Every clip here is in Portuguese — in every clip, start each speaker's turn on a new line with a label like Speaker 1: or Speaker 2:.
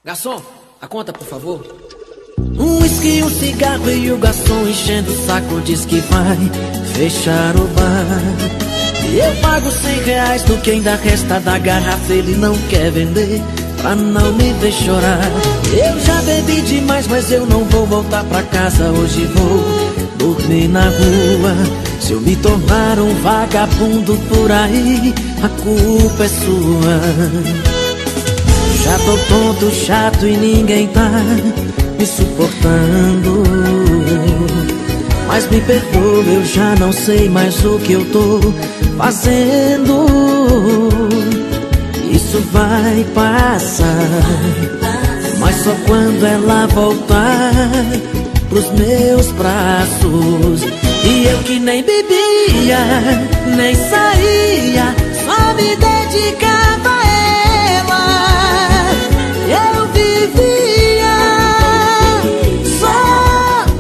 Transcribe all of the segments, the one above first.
Speaker 1: Garçom, a conta, por favor. Um whisky, um cigarro e o garçom enchendo o saco diz que vai fechar o bar. E eu pago R$100 do que ainda resta da garrafa. Ele não quer vender pra não me ver chorar. Eu já bebi demais, mas eu não vou voltar pra casa. Hoje vou dormir na rua. Se eu me tornar um vagabundo por aí, a culpa é sua. Já tô tonto, chato e ninguém tá me suportando. Mas me perdoa, eu já não sei mais o que eu tô fazendo. Isso vai passar, mas só quando ela voltar pros meus braços. E eu que nem bebia, nem saía, só me dedicava a ela. Eu vivia só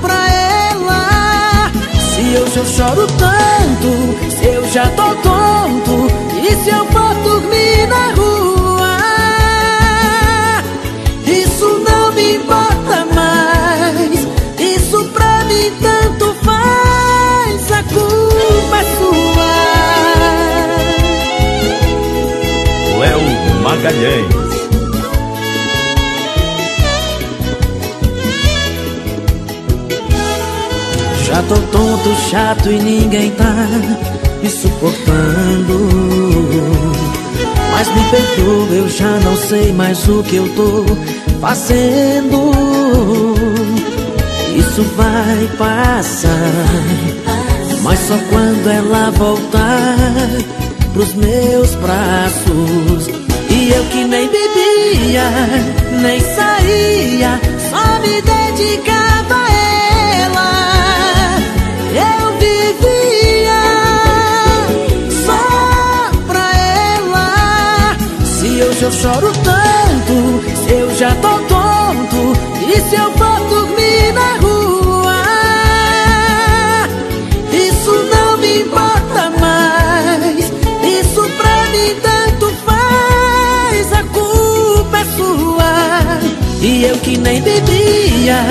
Speaker 1: pra ela. Se hoje eu choro tanto, se eu já tô tonto, e se eu for dormir na rua, isso não me importa mais. Isso pra mim tanto faz, a culpa é sua.
Speaker 2: Léo Magalhães.
Speaker 1: Já tô tonto, chato e ninguém tá me suportando. Mas me perdoa, eu já não sei mais o que eu tô fazendo. Isso vai passar, mas só quando ela voltar pros meus braços. E eu que nem bebia, nem saía, só me dedicava a ela. Eu vivia só pra ela. Se hoje eu choro tanto, se eu já tô tonto, e se eu for dormir na rua, isso não me importa mais. Isso pra mim tanto faz, a culpa é sua. E eu que nem bebia,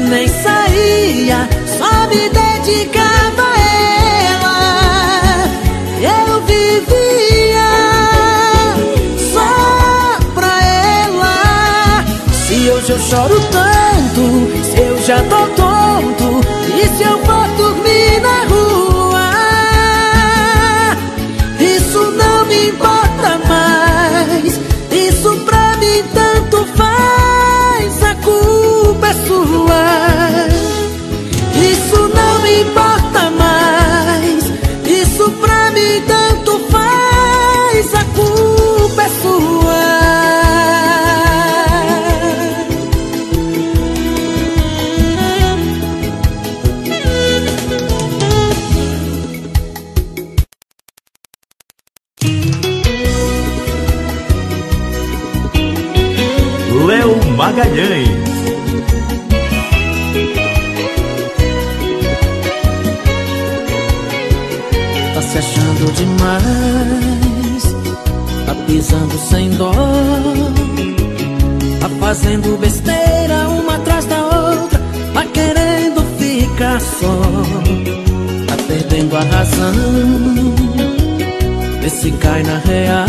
Speaker 1: nem saía, só me dedicava a ela. Eu vivia só pra ela. Se hoje eu choro tanto, se eu já tô tonto, e se eu for dormir na rua, isso não me importa mais. Isso pra mim tanto faz, a culpa é sua. Isso não me importa mais. Isso pra mim tanto faz, a culpa é sua.
Speaker 2: Léo Magalhães.
Speaker 1: Tá se achando demais, tá pisando sem dó, tá fazendo besteira uma atrás da outra, tá querendo ficar só, tá perdendo a razão. Vê se cai na real,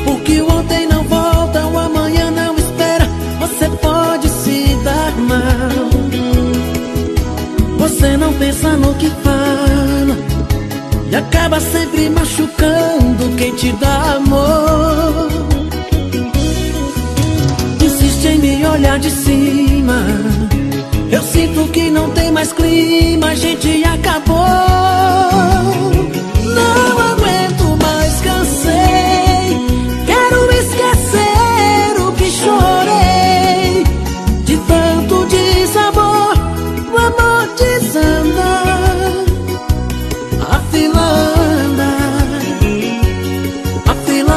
Speaker 1: porque o ontem não volta, o amanhã não espera. Você pode se dar mal, você não pensa no que fala e acaba sempre machucando quem te dá amor. Insiste em me olhar de cima, eu sinto que não tem mais clima, a gente acabou. Não aguento mais, cansei, quero esquecer o que chorei. De tanto desamor, o amor desanda, a fila anda, a fila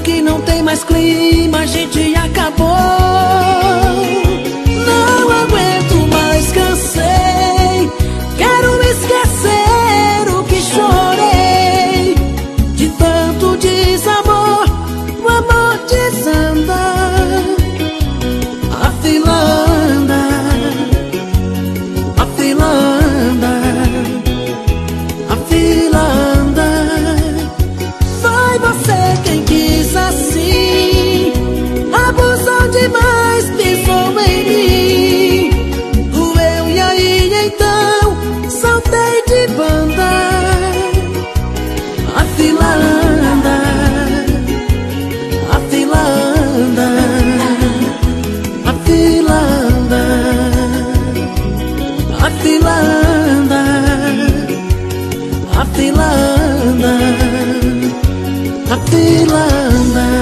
Speaker 1: que não tem mais clima, a gente acabou. Não aguento mais, cansei. Quero esquecer o que chorei. De tanto desamor, o amor desanda. A fila anda, a fila anda, a fila anda. Foi você quem quis assim, abusou demais, pisou em mim. Doeu e aí então saltei de banda. A fila anda, a fila anda, a fila anda, a fila anda, a fila anda, a fila anda.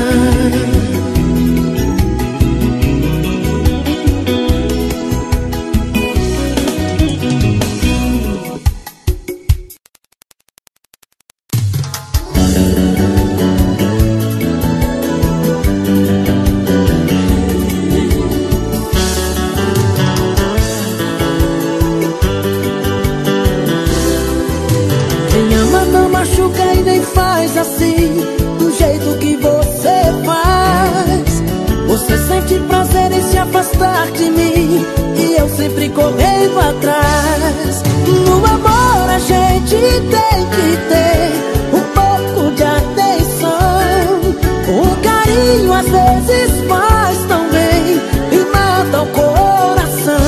Speaker 1: Quem ama não machuca e nem faz assim, do jeito que você faz. Você sente prazer em se afastar de mim e eu sempre correndo atrás. No amor a gente tem que ter um pouco de atenção. O carinho às vezes faz tão bem e mata o coração.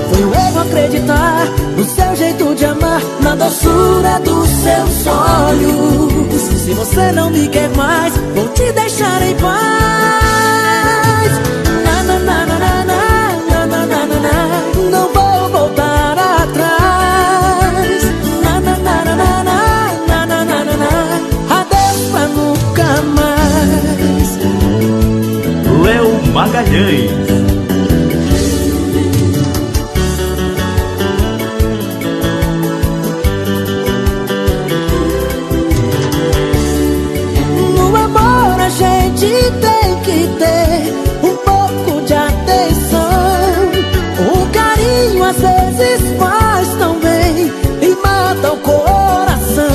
Speaker 1: Foi um erro acreditar no seu jeito de amar, na doçura dos seus olhos. Se você não me quer mais, vou te deixar em paz. Na, na, na, na, na, na, na, na, na, na. Não vou voltar atrás. Na, na, na, na, na, na, na, na, na, na. Adeus pra nunca mais.
Speaker 2: Léo Magalhães.
Speaker 1: Tem que ter um pouco de atenção. O carinho às vezes faz tão bem e mata o coração.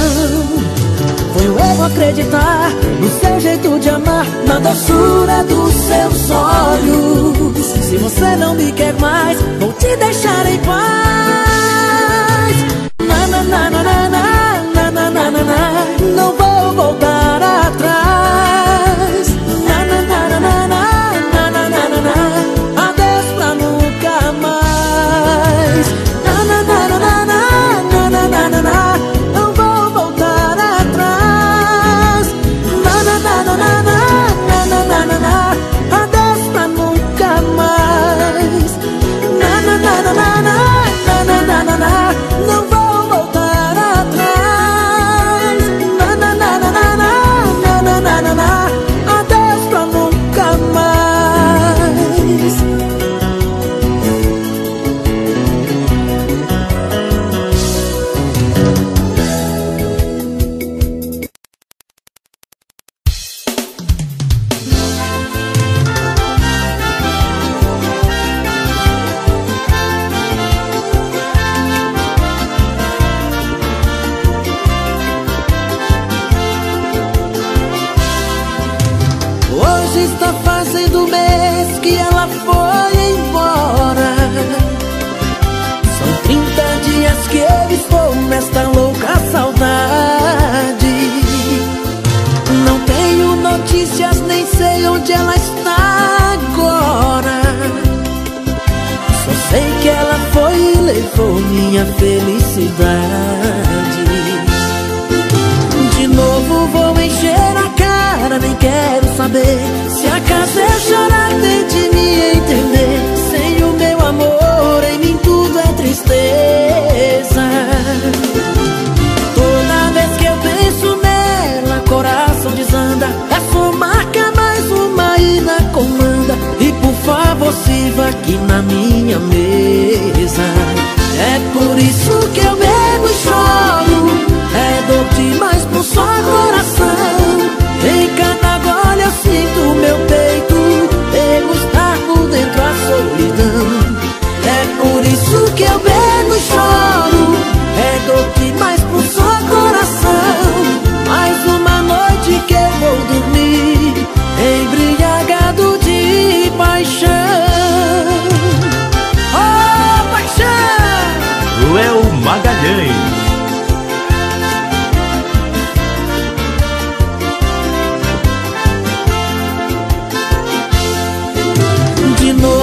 Speaker 1: Foi um erro acreditar no seu jeito de amar, na doçura dos seus olhos. Se você não me quer mais, vou te deixar em paz. Na, na, na, na, na, na, na, na, na, na. Não vou voltar atrás. Adeus pra nunca mais. Na, na, na, na, na, na, na, na, na, na. Não vou voltar atrás. Na, na, na, na, na, na, na, na, na, na. Adeus pra nunca mais. Na, na, na, na, na, na, na, na, na, na. Não vou voltar atrás. Na, na, na, na, na, na, na, na, na, na. Adeus pra nunca mais. Hoje está fazendo um mês que ela foi embora. São 30 dias que eu estou nesta louca saudade. Não tenho notícias, nem sei onde ela está agora. Só sei que ela foi e levou minha felicidade. De novo vou encher a cara, nem quero saber. Se acaso eu chorar, tente me entender. Sem o meu amor, em mim tudo é tristeza. Toda vez que eu penso nela, coração desanda. É sua marca, mais uma ida comanda. E por favor, sirva aqui na minha mesa. É por isso que eu bebo e choro. É dor demais pro só coração. Em cada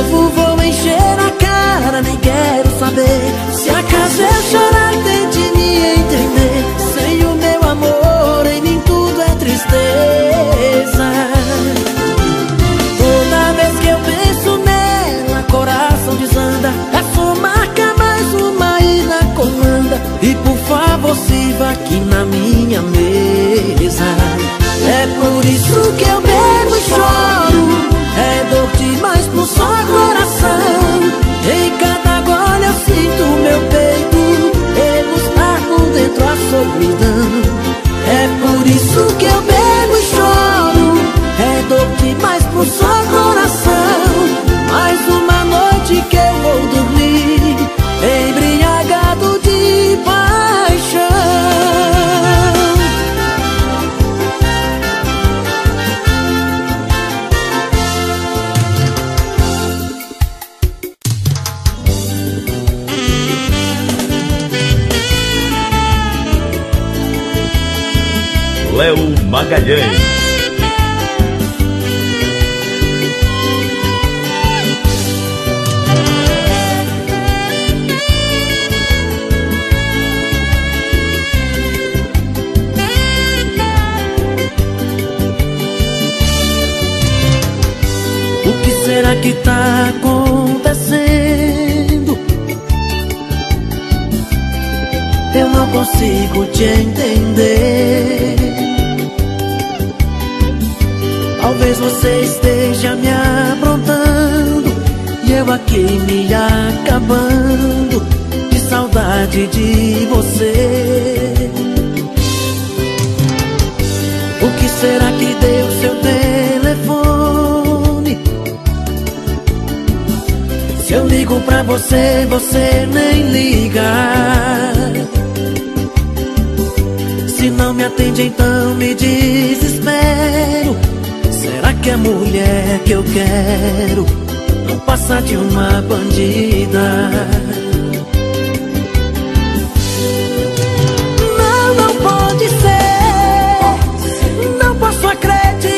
Speaker 1: novo vou encher a cara, nem quero saber. Se acaso eu chorar, tente me entender. Sem o meu amor, em mim tudo é tristeza. Toda vez que eu penso nela, coração desanda. Peço marca mais uma ida comanda. E por favor sirva aqui na minha mesa. É por isso que eu bebo e choro. É dor demais pro só coração. Em cada gole eu sinto meu peito degustar por dentro a solidão. É por isso que eu bebo e choro. É dor demais pro só coração. Mais uma noite que eu vou dormir embriagado de paixão.
Speaker 2: Léo Magalhães.
Speaker 1: O que será que tá acontecendo? Eu não consigo te entender. Talvez você esteja me aprontando e eu aqui me acabando de saudade de você. O que será que deu seu telefone? Se eu ligo pra você, você nem liga. Se não me atende, então me desespero. Será que a mulher que eu quero não passa de uma bandida? Não, não pode ser. Não posso acreditar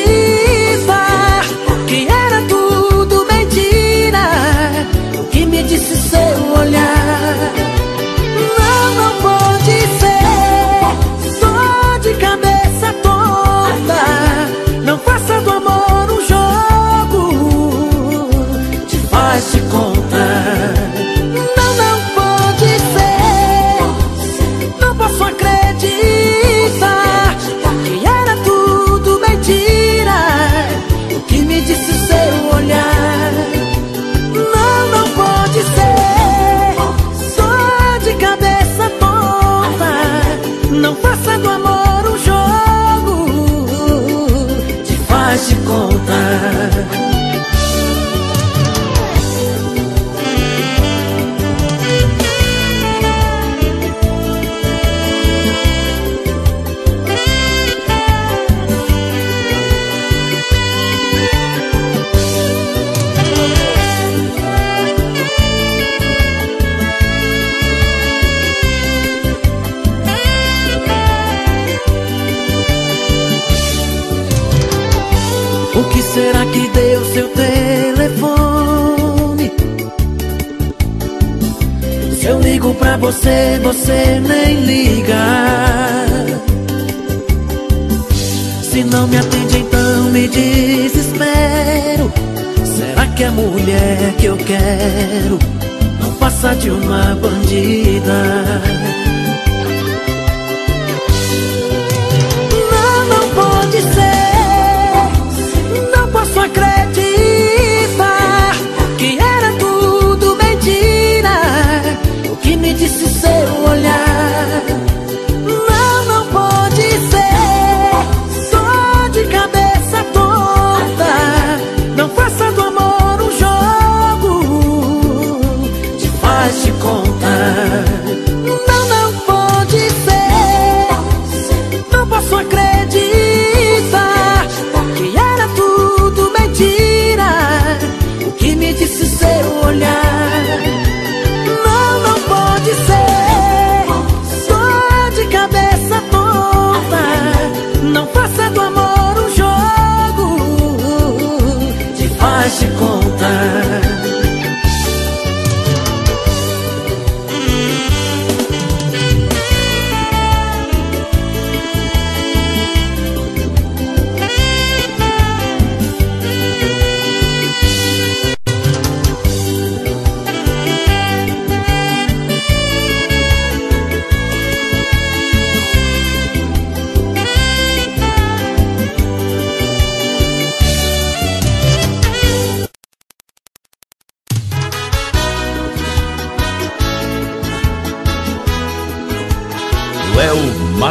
Speaker 1: que era tudo mentira. O que me disse seu olhar. Não, não pode ser. Só de cabeça toda. Não faça do amor um jogo, te faz de conta. Não, não pode ser. Não posso acreditar que era tudo mentira. O que me disse seu olhar. Não, não pode ser. Só de cabeça tonta. Não faça do amor um jogo, faz de conta. O que será que deu seu telefone? Se eu ligo pra você, você nem liga. Se não me atende, então me desespero. Será que a mulher que eu quero não passa de uma bandida? Não, não pode ser. Posso acreditar que era tudo mentira. O que me disse seu olhar. Não, não pode ser. Só de cabeça toda. Não faça do amor um jogo, te faz de conta. Não, não pode ser. Não posso acreditar que era tudo mentira. O que me disse seu olhar. Não, não pode ser. Só de cabeça tonta. Não faça do amor um jogo, te faz de conta.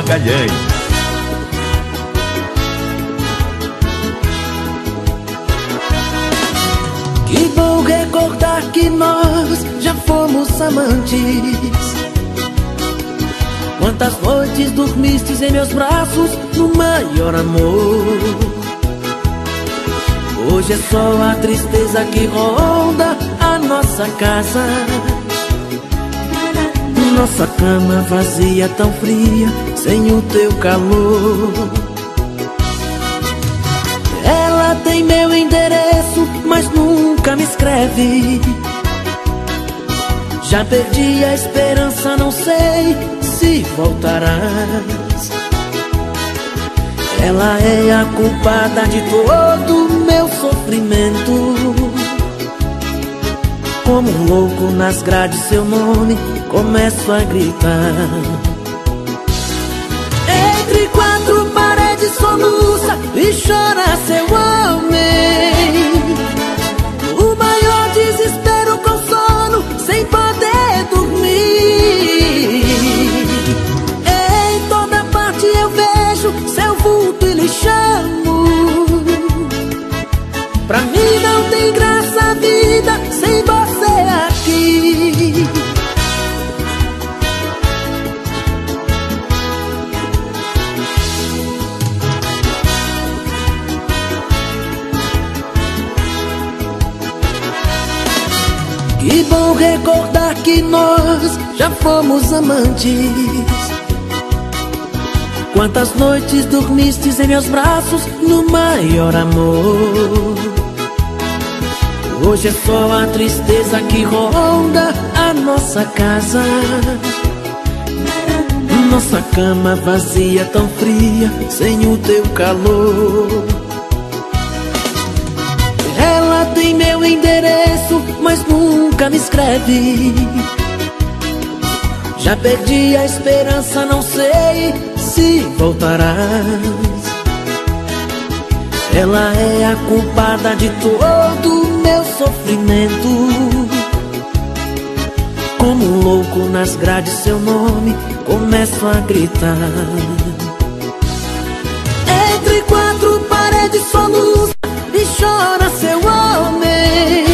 Speaker 2: Magalhães.
Speaker 1: Que bom recordar que nós já fomos amantes. Quantas noites dormistes em meus braços no maior amor. Hoje é só a tristeza que ronda a nossa casa. Nossa cama vazia, tão fria, sem o teu calor. Ela tem meu endereço, mas nunca me escreve. Já perdi a esperança, não sei se voltarás. Ela é a culpada de todo o meu sofrimento. Como um louco nas grades seu nome começo a gritar. Entre quatro paredes soluça e chora seu homem. O maior desespero com sono, sem poder dormir. Em toda parte eu vejo seu vulto e lhe chamo. Pra mim não tem graça a vida sem você aqui. Que bom recordar que nós já fomos amantes. Quantas noites dormistes em meus braços no maior amor. Hoje é só a tristeza que ronda a nossa casa. Nossa cama vazia, tão fria, sem o teu calor. Ela tem meu endereço, mas nunca me escreve. Já perdi a esperança, não sei se voltarás. Ela é a culpada de todo o meu sofrimento. Como um louco nas grades seu nome começo a gritar. Entre quatro paredes soluça e chora seu homem.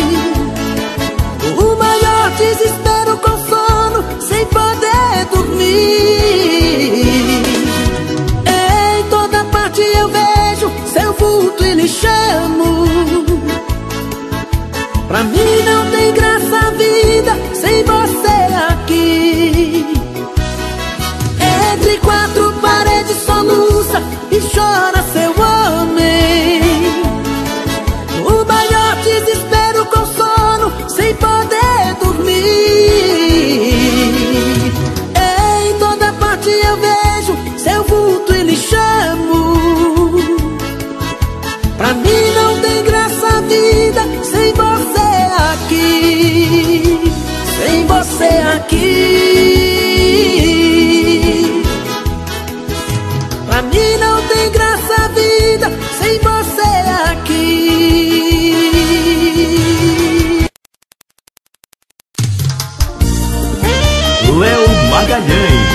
Speaker 1: O maior desespero com sono, sem poder dormir. Em toda parte eu vejo seu vulto e lhe chamo. Pra mim não tem graça a vida sem você aqui. Entre quatro paredes soluça e chora seu homem. O maior desespero com sono, sem poder dormir. Em toda parte eu vejo seu vulto e lhe chamo. Pra mim não tem graça a vida sem você aqui. Sem você aqui. Pra mim não tem graça a vida sem você aqui.
Speaker 2: Léo Magalhães.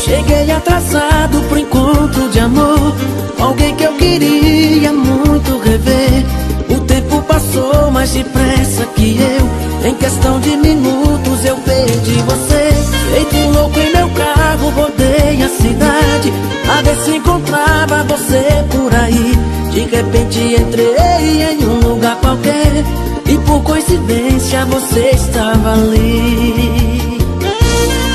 Speaker 1: Cheguei atrasado pro encontro de amor, alguém que eu queria muito rever. O tempo passou mais depressa que eu, em questão de minutos eu perdi você. Feito um louco em meu carro, rodei a cidade a ver se encontrava você por aí. De repente entrei em um lugar qualquer e por coincidência você estava ali.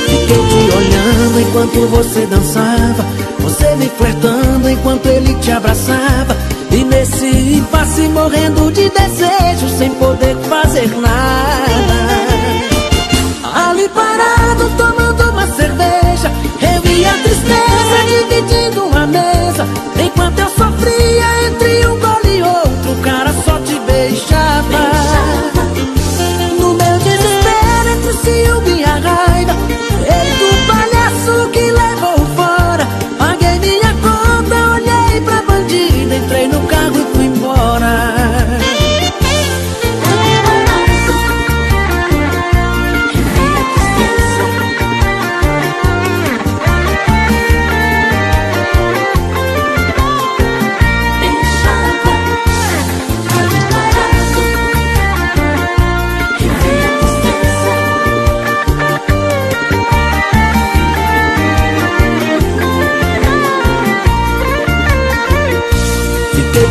Speaker 1: Fiquei te olhando enquanto você dançava, você me flertando enquanto ele te abraçava. E nesse impasse morrendo de desejo, sem poder fazer nada. Ali parado tomando uma cerveja, eu e a tristeza dividindo uma mesa. Enquanto eu sofria entre um gole e outro, o cara só te beijava. No meu desespero entre o ciúme e a raiva, feito um palhaço que levou fora. Paguei minha conta, olhei pra bandida, entrei no carro e fui embora.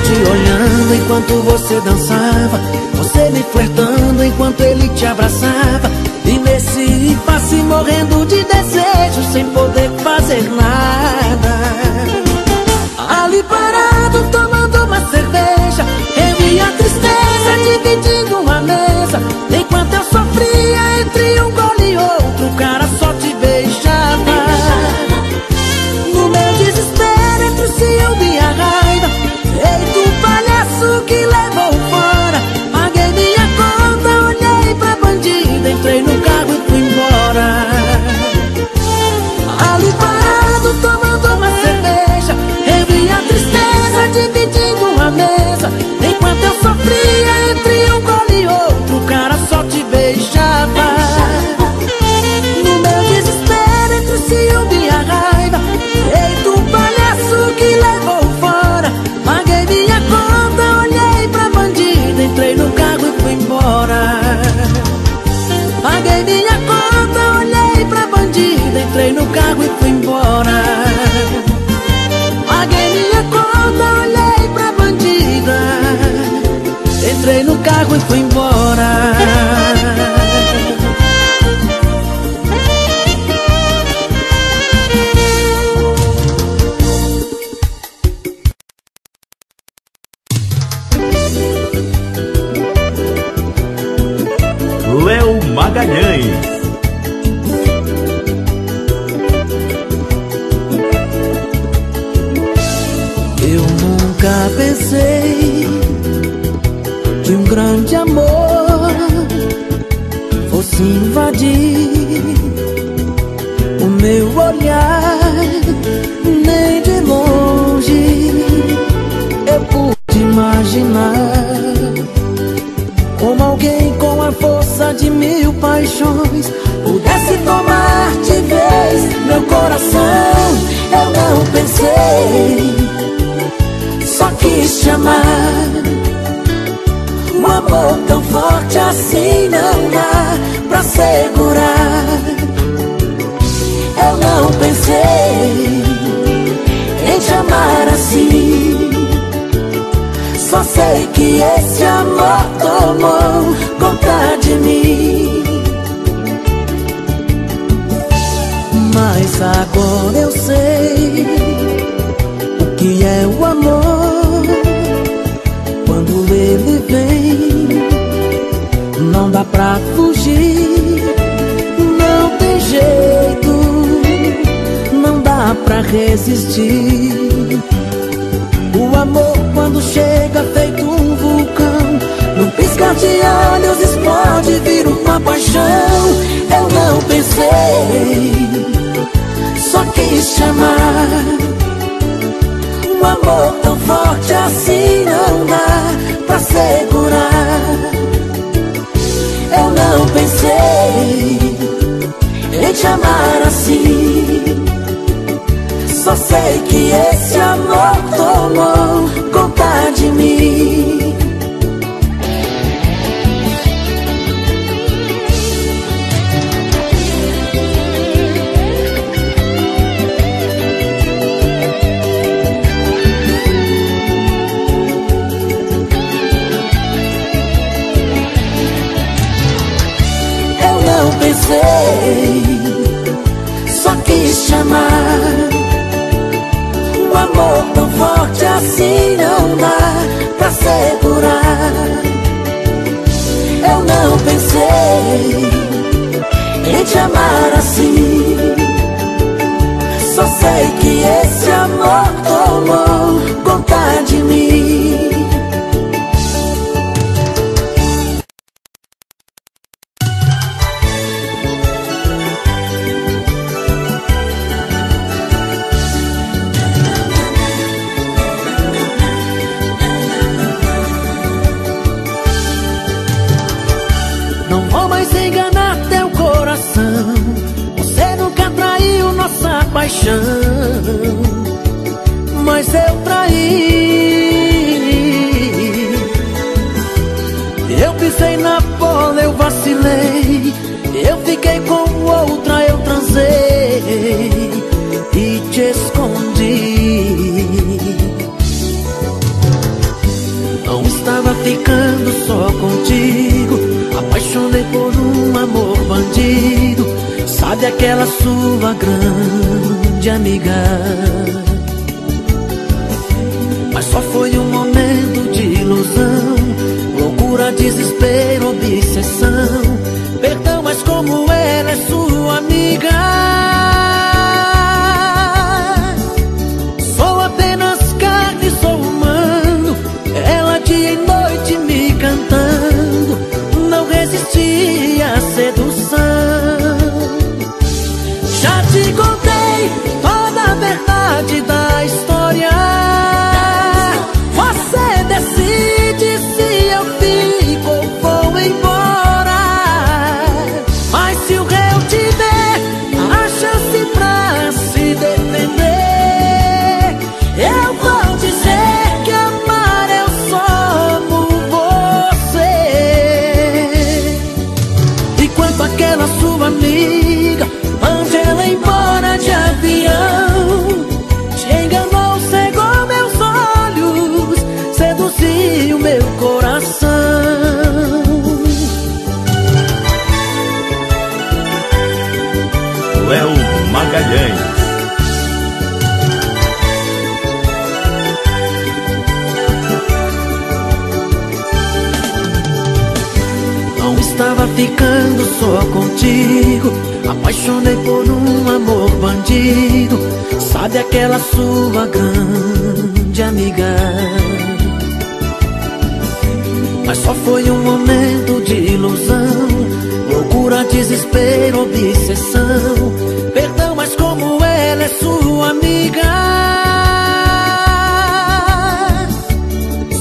Speaker 1: te olhando enquanto você dançava, você me flertando enquanto ele te abraçava. E nesse impasse morrendo de desejo, sem poder fazer nada. Ali parado tomando uma cerveja, eu e a tristeza dividindo uma mesa. Enquanto eu sofria entre um gole e outro, o cara só te beijava. No meu desespero entre o ciúme e a raiva, feito um palhaço que levou fora. Paguei minha conta, olhei pra bandida, entrei no carro e fui embora. Ali parado tomando uma cerveja, eu vi a tristeza dividindo uma mesa. Enquanto eu sofria entre um gole e outro, o cara só te beijava. No meu desespero entre o ciúme e a raiva, feito um palhaço que levou fora. Paguei minha conta, olhei pra bandida, entrei no carro e fui embora. Paguei minha conta, olhei pra bandida, entrei no carro e fui embora. Paguei minha conta, olhei pra bandida, entrei no carro e fui embora.
Speaker 2: Léo Magalhães.
Speaker 1: Eu nunca pensei que um grande amor fosse invadir o meu olhar, nem de longe eu pude imaginar como alguém com a força de 1000 paixões pudesse tomar de vez meu coração. Eu não pensei, só quis te amar. Um amor tão forte assim não dá pra segurar. Eu não pensei em te amar assim. Só sei que esse amor tomou conta de mim. Mas agora eu sei o que é o amor. Quando ele vem, não dá pra fugir. Não tem jeito, não dá pra resistir. O amor quando chega feito um vulcão, num piscar de olhos explode, vira uma paixão. Eu não pensei, só quis te amar. Um amor tão forte assim não dá pra segurar. Eu não pensei em te amar assim. Só sei que esse amor tomou conta de mim. Eu não pensei, só quis te amar. Um amor tão forte assim não dá pra segurar. Eu não pensei em te amar assim. Só sei que esse amor tomou conta de mim. Paixão, mas eu traí. Eu pisei na bola, eu vacilei. Eu fiquei com outra, eu transei e te escondi. ficando só contigo, apaixonei por um amor bandido. Sabe aquela sua grande amiga? Mas só foi um momento de ilusão, loucura, desespero, obsessão. Perdão, mas como ela é sua amiga, sou apenas carne, sou humano. Ela dia e noite me cantando, não resisti à sedução. Já te contei toda a verdade da história. Você decide se eu fico ou vou embora. Mas se o réu tiver a chance pra se defender, eu vou dizer que amar eu só amo você. E quanto àquela sua amiga, mande ela embora de avião. Te enganou, cegou meus olhos, seduziu meu coração.
Speaker 2: Léo Magalhães.
Speaker 1: Não estava ficando só contigo, apaixonei por um amor bandido. Sabe aquela sua grande amiga? Mas só foi um momento de ilusão, loucura, desespero, obsessão. Perdão, mas como ela é sua amiga,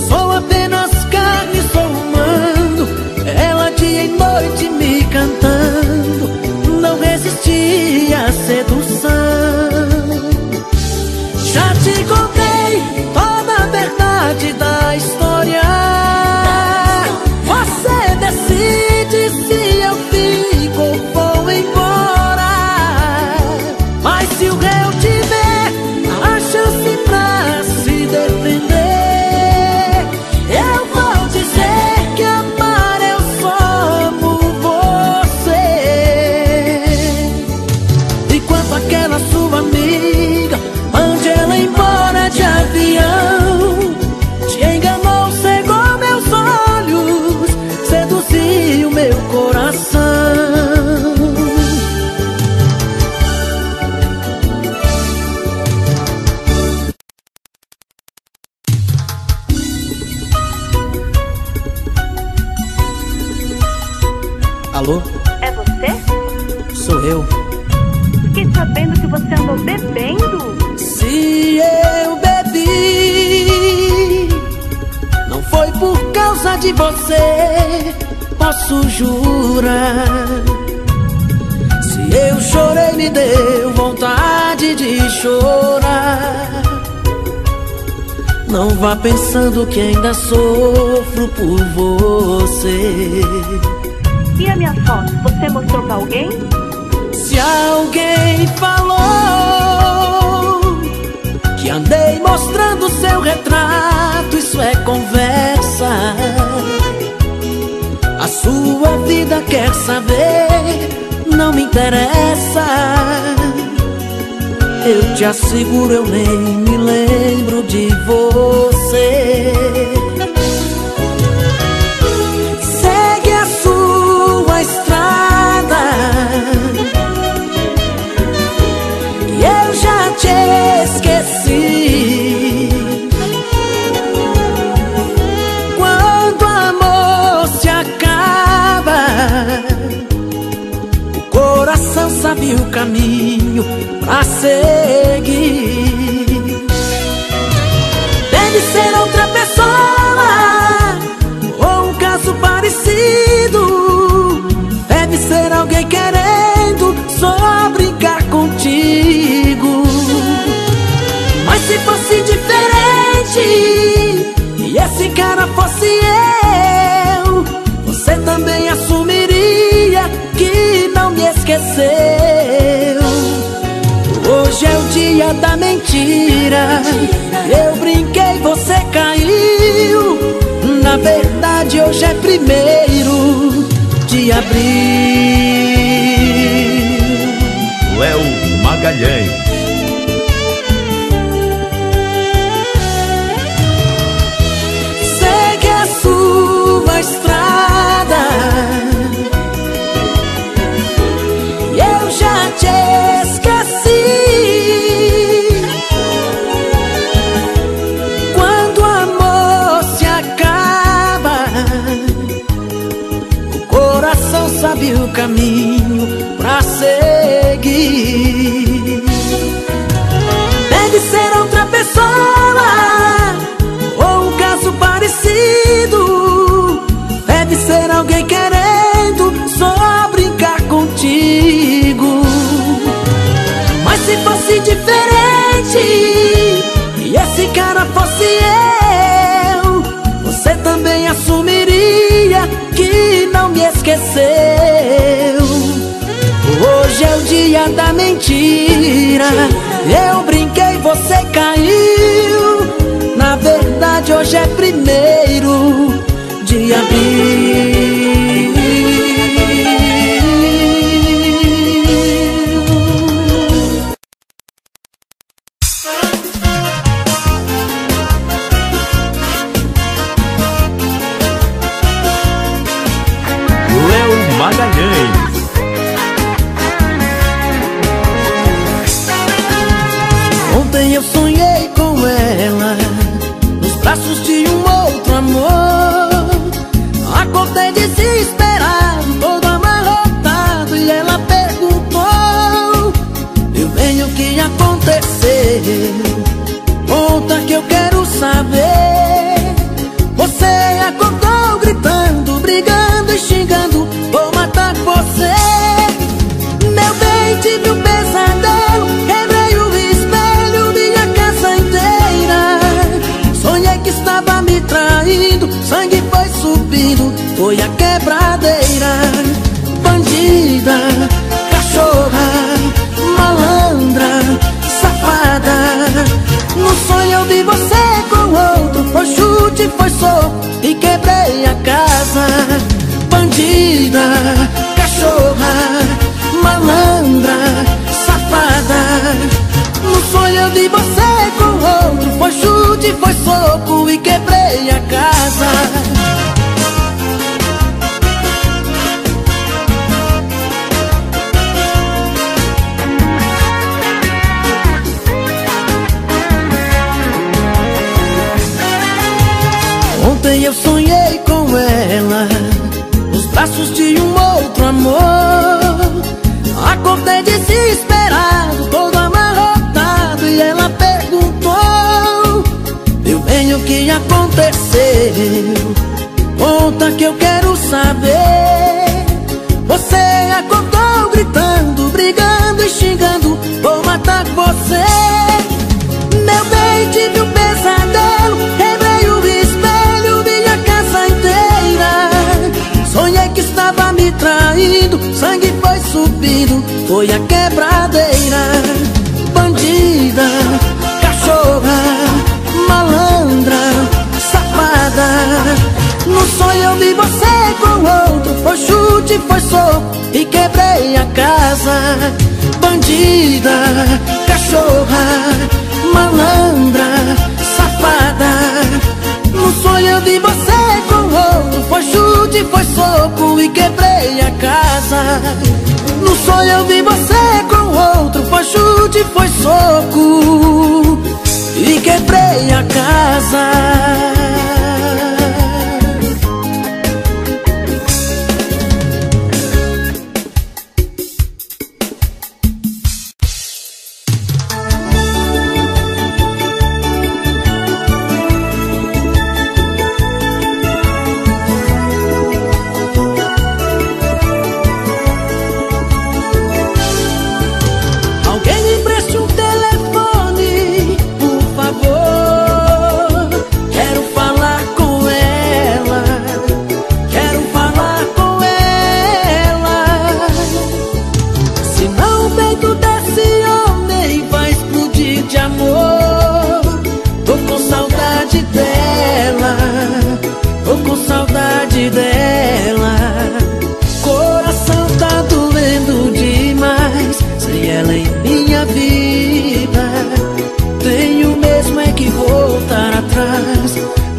Speaker 1: sou apenas carne, sou humano. Ela dia e noite me cantando, não resisti à sedução. Já te contei toda a verdade da história. Você decide se eu fico ou vou embora. Mas se o réu tiver a chance pra se defender, eu vou dizer que amar eu só amo você. E quanto àquela sua amiga, mande ela embora de avião. Te enganou, cegou meus olhos, seduziu meu coração. Alô?
Speaker 3: É você?
Speaker 1: Sou eu.
Speaker 3: Fiquei sabendo que você andou bebendo.
Speaker 1: Se eu bebi, não foi por causa de você, posso jurar. Se eu chorei, me deu vontade de chorar. Não vá pensando que ainda sofro por você.
Speaker 3: E a minha foto, você mostrou pra alguém?
Speaker 1: Se alguém falou que andei mostrando seu retrato, isso é conversa. A sua vida quer saber, não me interessa. Eu te asseguro, eu nem me lembro de você. Segue a sua estrada, e eu já te esqueci. Quando o amor se acaba, o coração sabe o caminho pra seguir. Deve ser outra pessoa, ou um caso parecido. Deve ser alguém querendo só brincar contigo. Mas se fosse diferente e esse cara fosse eu, você também assumiria que não me esqueceu. Hoje é o dia da mentira. Eu brinquei, você caiu. Na verdade
Speaker 2: Léo Magalhães.
Speaker 1: Segue a sua estrada, eu já te esqueci. Quando o amor se acaba, o coração sabe o caminho pra seguir. Deve ser outra pessoa ou um caso parecido. Deve ser alguém querendo só brincar contigo. Mas se fosse diferente e esse cara fosse eu, você também assumiria que não me esqueceu. Hoje é o dia da mentira. Eu brinquei, você caiu. Na verdade hoje é 1º de abril.
Speaker 2: Léo Magalhães.
Speaker 1: Ontem eu sonhei com ela, nos braços de um outro amor. Acordei desesperado, todo amarrotado, e ela perguntou: eu venho, o que aconteceu? Conta que eu quero saber. Você acordou gritando, brigando e xingando, vou matar você. Meu bem, tive um pesadelo, quebrei o espelho, minha casa inteira. Sonhei que estava me traindo, sangue foi subindo, foi a quebradeira. Bandida, cachorra, malandra, safada. No sonho eu vi você com outro, foi chute, foi soco e quebrei a casa. Bandida, cachorra, malandra, safada. No sonho eu vi você com outro, foi chute, foi soco e quebrei a casa. Ontem eu sonhei com ela, nos braços de um outro amor. Acordei desesperado, todo amarrotado, e ela perguntou: eu venho, o que aconteceu? Conta que eu quero saber. Você acordou gritando, brigando e xingando, vou matar você. Meu bem, tive um pesadelo, quebrei o espelho, minha casa inteira. Sonhei que estava me traindo, sangue foi subindo, foi a quebradeira. Bandida, cachorra, malandra, safada. No sonho eu vi você com outro, foi chute, foi soco e quebrei a casa. Bandida, cachorra, malandra, safada. No sonho eu vi você com outro, foi chute, foi soco e quebrei a casa. No sonho eu vi você com outro, foi chute, foi soco e quebrei a casa. Quero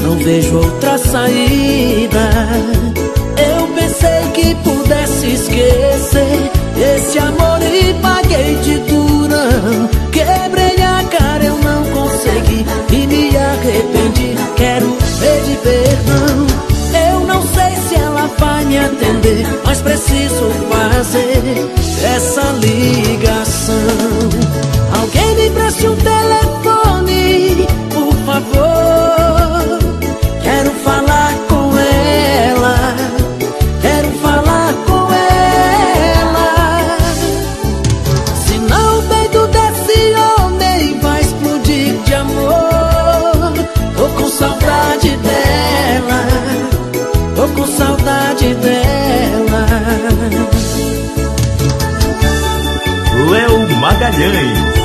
Speaker 1: não vejo outra saída. Eu pensei que pudesse esquecer esse amor e paguei de durão. Quebrei a cara, eu não consegui e me arrependi. Quero pedir perdão. Eu não sei se ela vai me atender, mas preciso fazer essa ligação. Alguém me preste um telefone, por favor. Quero falar com ela, quero falar com ela. Senão o peito desse homem vai explodir de amor. Tô com saudade dela, tô com saudade dela.
Speaker 2: Léo Magalhães.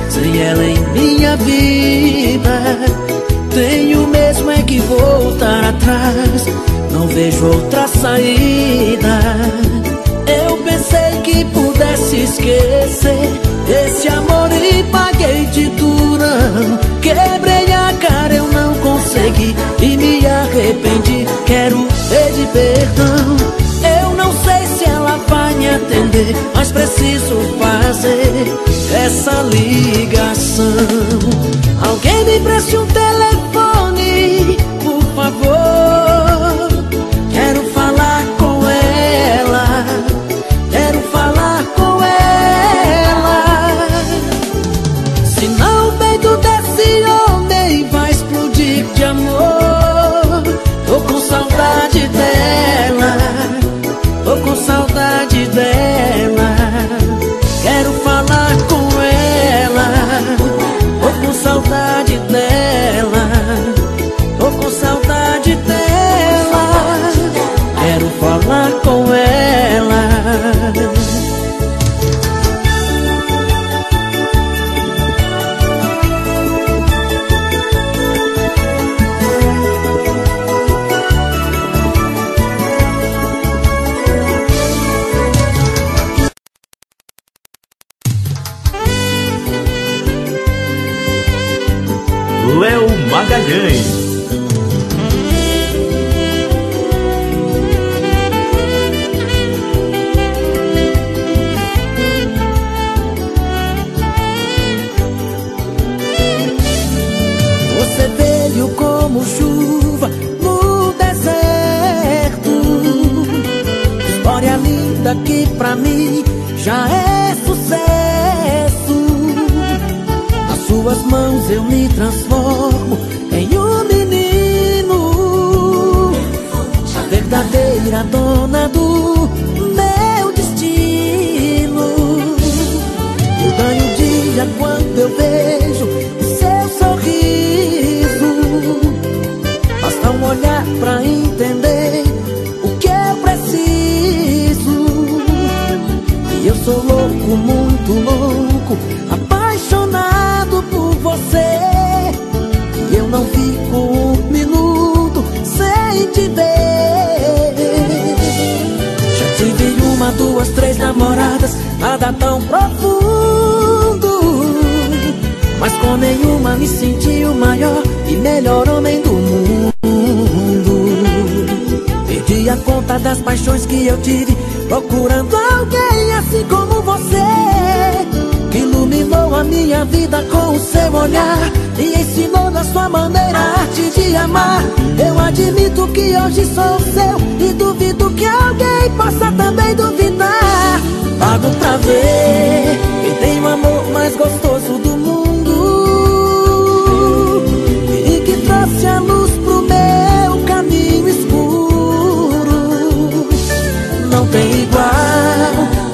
Speaker 1: Sem ela em minha vida, tenho mesmo é que voltar atrás. Não vejo outra saída. Eu pensei que pudesse esquecer esse amor e paguei de durão. Quebrei a cara, eu não consegui e me arrependi. Quero pedir perdão. Eu não sei se ela vai me atender, mas preciso fazer essa ligação. Alguém me preste um telefone, por favor. Quero falar com ela, quero falar com ela. Senão o peito desse homem vai explodir de amor. Tô com saudade dela, tô com saudade dela. Quero falar com ela, tô com saudade dela, tô com saudade dela. Quero falar com ela.
Speaker 2: Léo Magalhães.
Speaker 1: Você veio como chuva no deserto, história linda que pra mim já é sucesso. Nas suas mãos eu me transformo em um menino, a verdadeira dona do meu destino. Eu ganho o dia quando eu vejo o seu sorriso. Basta um olhar pra entender o que eu preciso. E eu sou louco, muito louco, apaixonado por você. E eu não fico um minuto sem te ver. Já tive uma, duas, três namoradas, nada tão profundo, mas com nenhuma me senti o maior e melhor homem do mundo. Perdi a conta das paixões que eu tive, procurando alguém assim como você, que iluminou a minha vida com o seu olhar e ensinou na sua maneira a arte de amar. Eu admito que hoje sou seu e duvido que alguém possa também duvidar. Pago pra ver quem tem o amor mais gostoso do mundo e que trouxe a luz pro meu caminho escuro. Não tem igual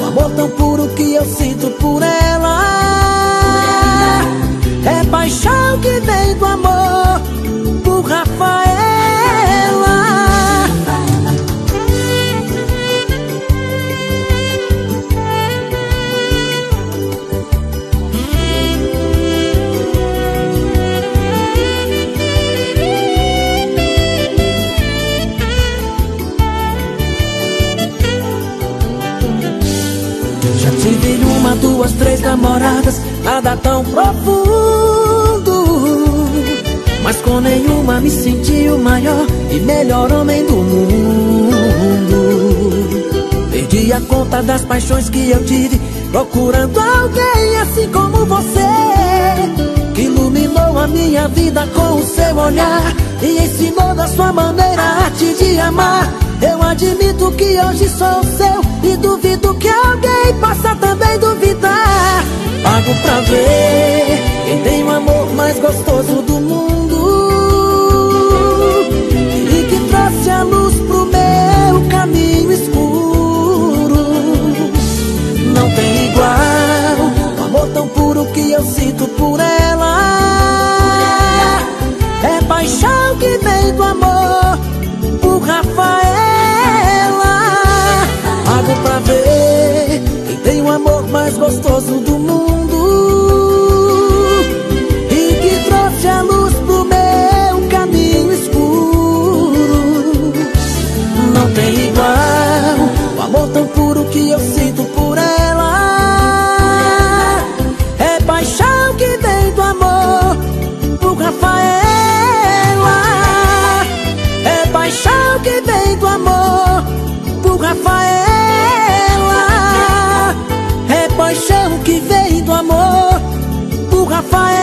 Speaker 1: o amor tão puro que eu sinto por ela. É paixão que vem do amor por Rafaela. Já tive uma, duas, três namoradas, nada tão profundo, mas com nenhuma me senti o maior e melhor homem do mundo. Perdi a conta das paixões que eu tive, procurando alguém assim como você, que iluminou a minha vida com o seu olhar e ensinou da sua maneira a arte de amar. Eu admito que hoje sou seu e duvido que alguém possa também duvidar. Pago pra ver quem tem o amor mais gostoso do mundo e que trouxe a luz pro meu caminho escuro. Não tem igual o amor tão puro que eu sinto por ela. É paixão que vem do amor por Rafaela. Pago pra ver quem tem o amor mais gostoso do mundo e que trouxe a luz pro meu caminho escuro. Não tem igual o amor tão puro que eu sinto por ela. É paixão que vem do amor por Rafaela. É paixão que vem do amor por Rafaela. É paixão que vem do amor por Rafaela.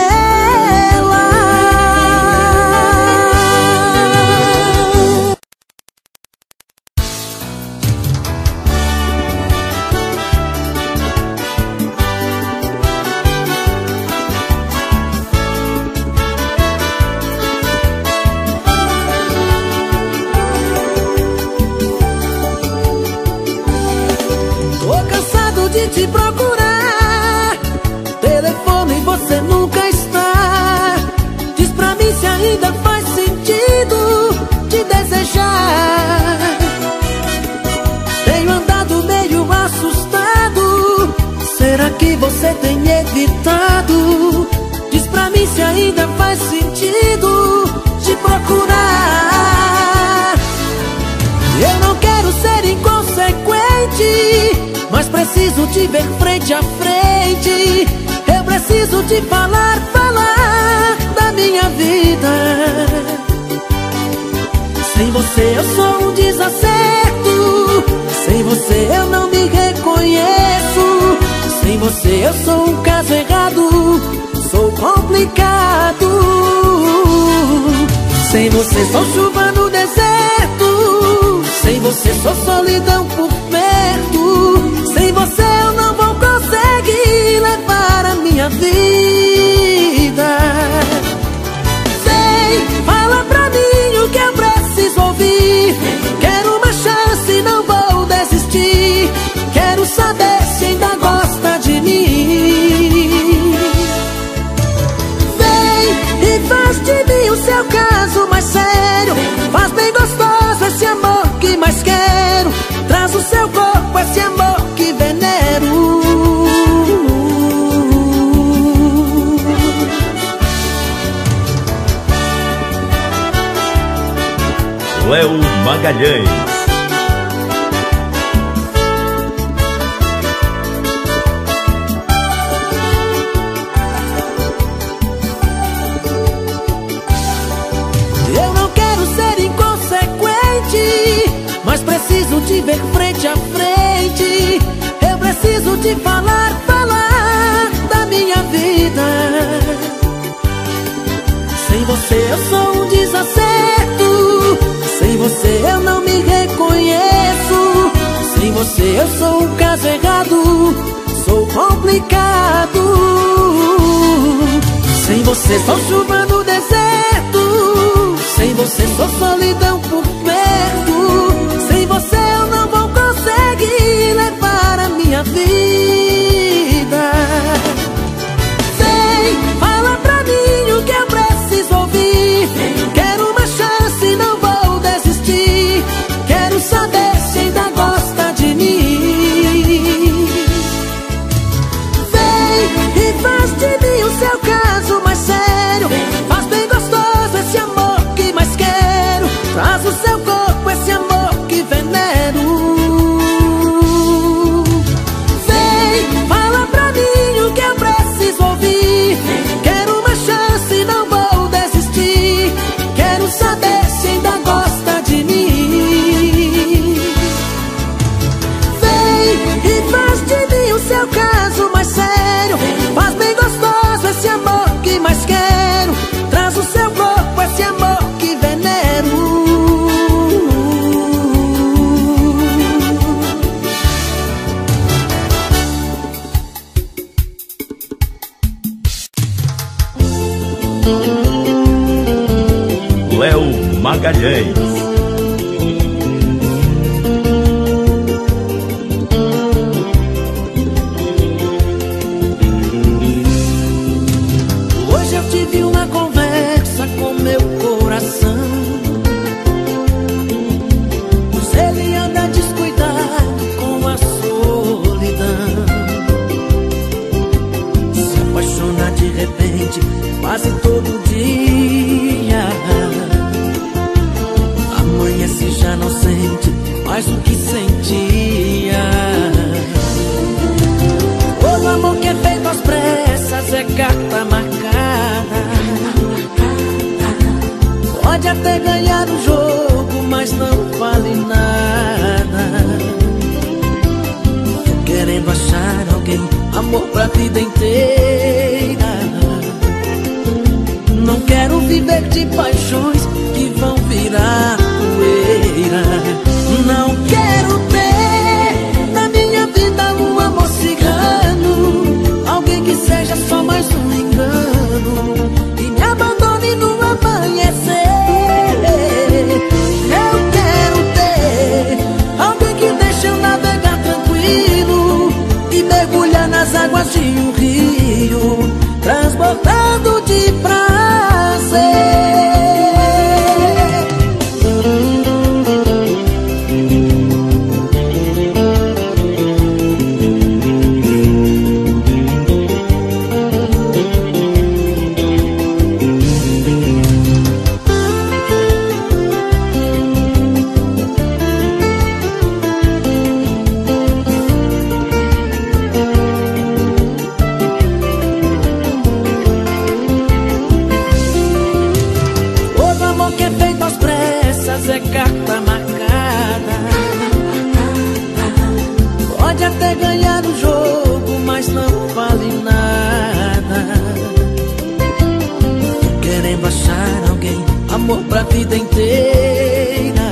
Speaker 1: De te procurar, telefone você nunca está. Diz pra mim se ainda faz sentido te desejar. Tenho andado meio assustado, será que você tem evitado? Diz pra mim se ainda faz sentido te procurar. Eu não quero ser inconsequente, mas preciso te ver frente a frente. Eu preciso te falar, falar da minha vida. Sem você eu sou um desacerto, sem você eu não me reconheço. Sem você eu sou um caso errado, sou complicado. Sem você sou chuva no deserto, sem você sou solidão por perto. Sem você eu não vou conseguir levar a minha vida. Sei, fala pra mim o que eu preciso ouvir. Quero uma chance, não vou desistir. Quero saber se ainda gosta de mim. Vem e faz de mim o seu caso mais sério. Faz bem gostoso esse amor que mais quero. Traz o seu corpo esse amor que venero.
Speaker 2: Léo Magalhães.
Speaker 1: Eu não quero ser inconsequente, mas preciso te ver frente a frente. Eu preciso te falar, falar da minha vida. Sem você eu sou um desacerto, sem você eu não me reconheço. Sem você eu sou um caso errado, sou complicado. Sem você sou chuva no deserto, sem você sou solidão por perto. Sem você eu não vou conseguir levar a minha vida. Sei, fala pra mim o que eu preciso ouvir. Quero uma chance, não vou desistir. Quero saber se ainda gosta de mim. Vem e faz de mim o seu caso mais sério. Faz bem gostoso esse amor que mais quero. Traz o seu
Speaker 2: Magalhães.
Speaker 1: Hoje eu tive uma conversa com meu coração, pois ele anda descuidado com a solidão. Se apaixona de repente, quase todo dia. Amanhece, já não sente mais o que sentia. O amor que é feito às pressas é carta marcada. Pode até ganhar o jogo, mas não vale nada. Tô querendo achar alguém, amor pra vida inteira. Não quero viver de paixões que vão virar poeira. Não quero ter na minha vida um amor cigano, alguém que seja só mais um engano e me abandone no amanhecer. Eu quero ter alguém que deixe eu navegar tranquilo e mergulhar nas águas de um rio, transbordando de prazer. É carta marcada. Pode até ganhar o jogo, mas não vale nada. Tô querendo achar alguém, amor pra vida inteira.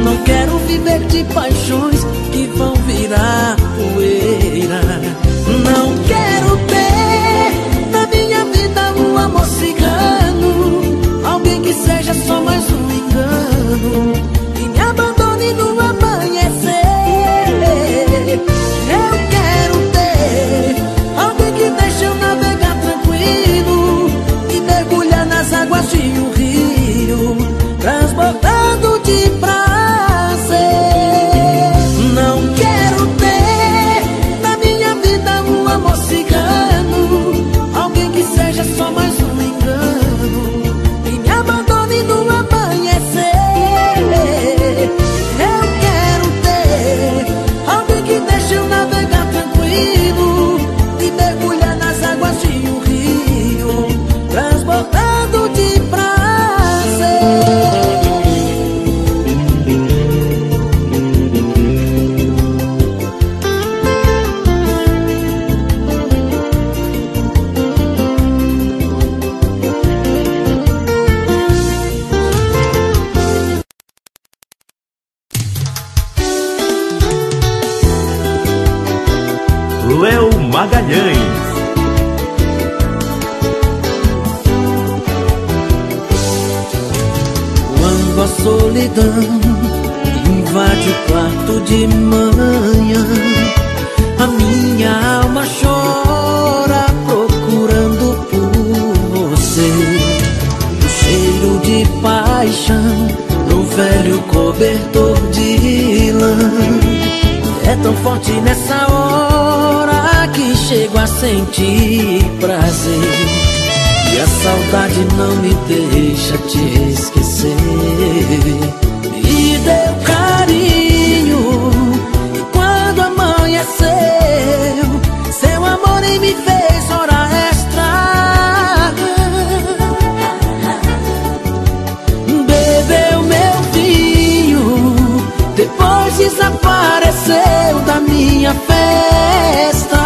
Speaker 1: Não quero viver de paixões que vão virar poeira. Não quero ter na minha vida um amor cigano, alguém que seja só mais um engano e me abandone no amanhecer. Eu quero ter alguém que deixe eu navegar tranquilo e mergulhar nas águas de um rio, transbordando de prazer. Não quero ter na minha vida um amor cigano, alguém que seja só mais um engano e me abandone no amanhecer. Eu quero ter alguém que deixe eu navegar tranquilo e mergulhar nas águas de um rio, transbordando de prazer.
Speaker 2: Léo Magalhães.
Speaker 1: Quando a solidão invade o quarto de manhã, a minha alma chora procurando por você. O cheiro de paixão no velho cobertor de lã é tão forte nessa hora que chego a sentir prazer. E a saudade não me deixa te esquecer. Me deu carinho e quando amanheceu, seu amor em me fez hora extra. Bebeu meu vinho, depois desapareceu da minha festa.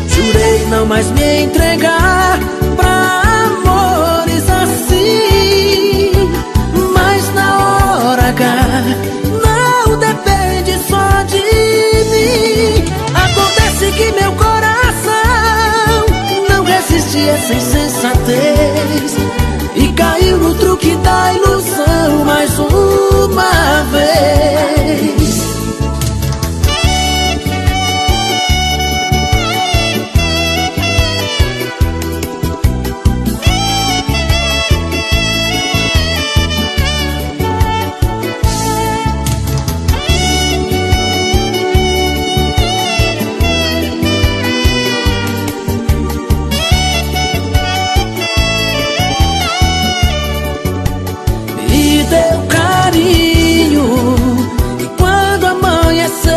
Speaker 1: Jurei não mais me entregar pra amores assim, mas na hora H não depende só de mim. Acontece que meu coração não resiste a essa insensatez. no truque da ilusão mais uma vez. Deu carinho, e quando amanheceu,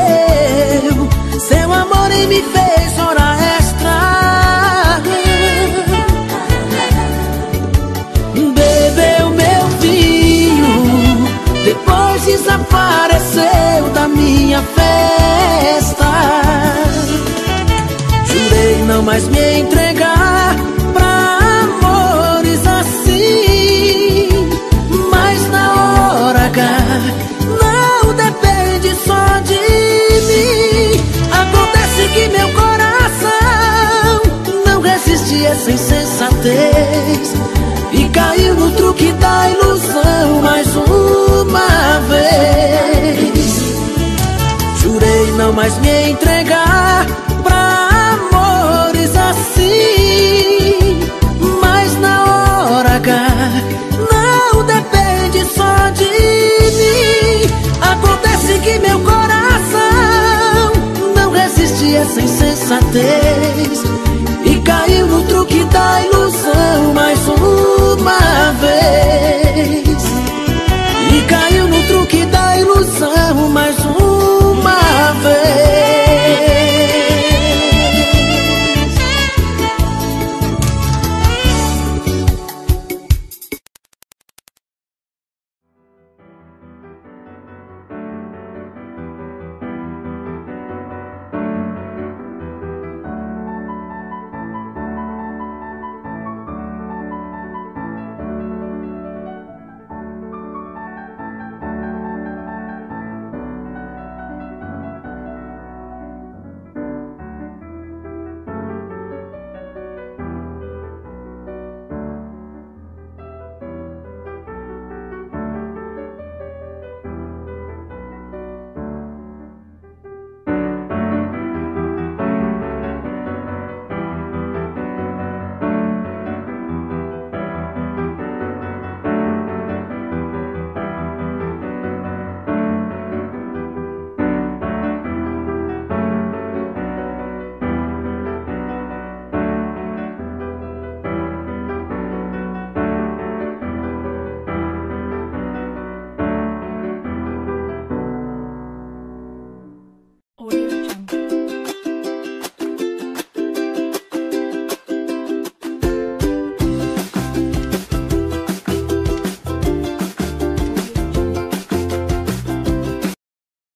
Speaker 1: seu amor me fez hora extra. Bebeu meu vinho, depois desapareceu da minha festa. Jurei não mais me entregar pra amores assim, mas na hora H não depende só de mim. Acontece que meu coração não resiste a essa insensatez e caiu no truque da ilusão mais uma vez. Jurei não mais me entregar pra amores assim, mas na hora H não depende só de mim. Acontece que meu coração não resiste a essa insensatez